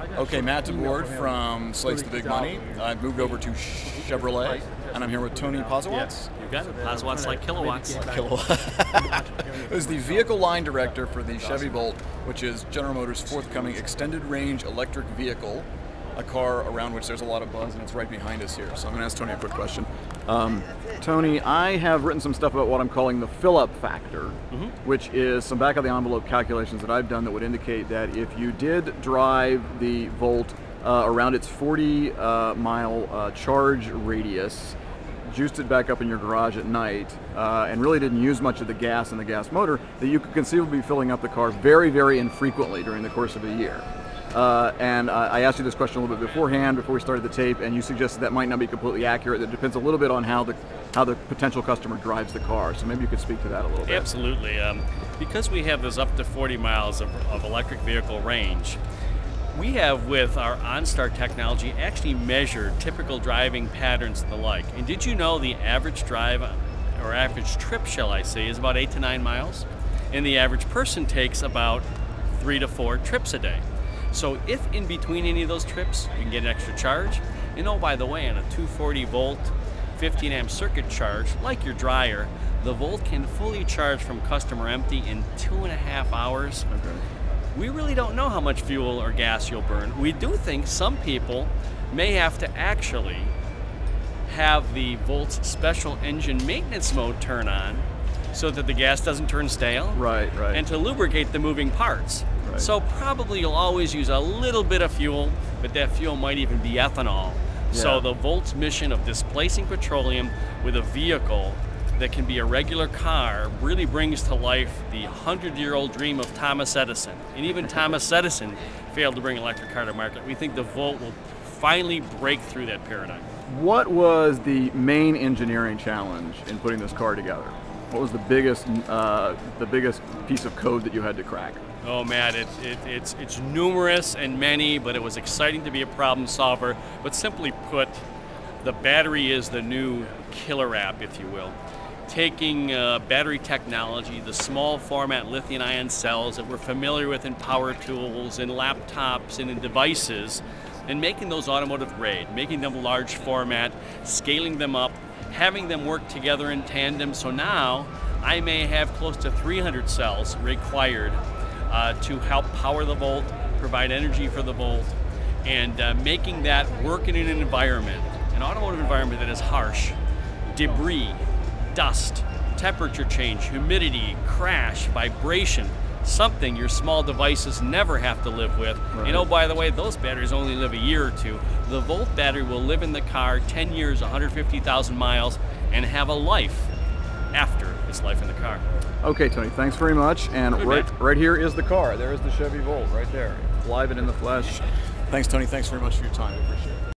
Okay, Matt DeBoard from Slate's The Big Money. I've moved over to Chevrolet, and I'm here with Tony Posawatz. You got it. Posawatz like kilowatts. Who's the vehicle line director for the Chevy Bolt, which is General Motors' forthcoming extended range electric vehicle, a car around which there's a lot of buzz, and it's right behind us here. So I'm going to ask Tony a quick question. Tony, I have written some stuff about what I'm calling the fill-up factor, which is some back-of-the-envelope calculations that I've done that would indicate that if you did drive the Volt around its 40-mile charge radius, juiced it back up in your garage at night, and really didn't use much of the gas in the gas motor, that you could conceivably be filling up the car very, very infrequently during the course of a year. I asked you this question a little bit beforehand, before we started the tape, and you suggested that might not be completely accurate. It depends a little bit on how the potential customer drives the car. So maybe you could speak to that a little bit. Absolutely. Because we have this up to 40 miles of electric vehicle range, we have, with our OnStar technology, actually measured typical driving patterns and the like. And did you know the average drive, or average trip, shall I say, is about 8 to 9 miles? And the average person takes about 3 to 4 trips a day. So if in between any of those trips, you can get an extra charge. And oh, by the way, on a 240 volt, 15 amp circuit charge, like your dryer, the Volt can fully charge from customer empty in 2.5 hours. Okay. We really don't know how much fuel or gas you'll burn. We do think some people may have to actually have the Volt's special engine maintenance mode turn on so that the gas doesn't turn stale. Right. And to lubricate the moving parts. Right. So probably you'll always use a little bit of fuel, but that fuel might even be ethanol. Yeah. So the Volt's mission of displacing petroleum with a vehicle that can be a regular car really brings to life the 100-year-old dream of Thomas Edison. And even Thomas Edison failed to bring an electric car to market. We think the Volt will finally break through that paradigm. What was the main engineering challenge in putting this car together? What was the biggest piece of code that you had to crack? Oh, Matt, it's numerous and many, but it was exciting to be a problem solver. But simply put, the battery is the new killer app, if you will. Taking battery technology, the small format lithium-ion cells that we're familiar with in power tools, in laptops, and in devices, and making those automotive grade, making them large format, scaling them up, having them work together in tandem. So now I may have close to 300 cells required to help power the Volt, provide energy for the Volt, and making that work in an environment, an automotive environment that is harsh. Debris, dust, temperature change, humidity, crash, vibration, something your small devices never have to live with. Right. You know, by the way, those batteries only live a year or two. The Volt battery will live in the car 10 years, 150,000 miles, and have a life after its life in the car. Okay, Tony, thanks very much. And Good, right here is the car. There is the Chevy Volt right there. Live and in the flesh. Thanks, Tony. Thanks very much for your time. I appreciate it.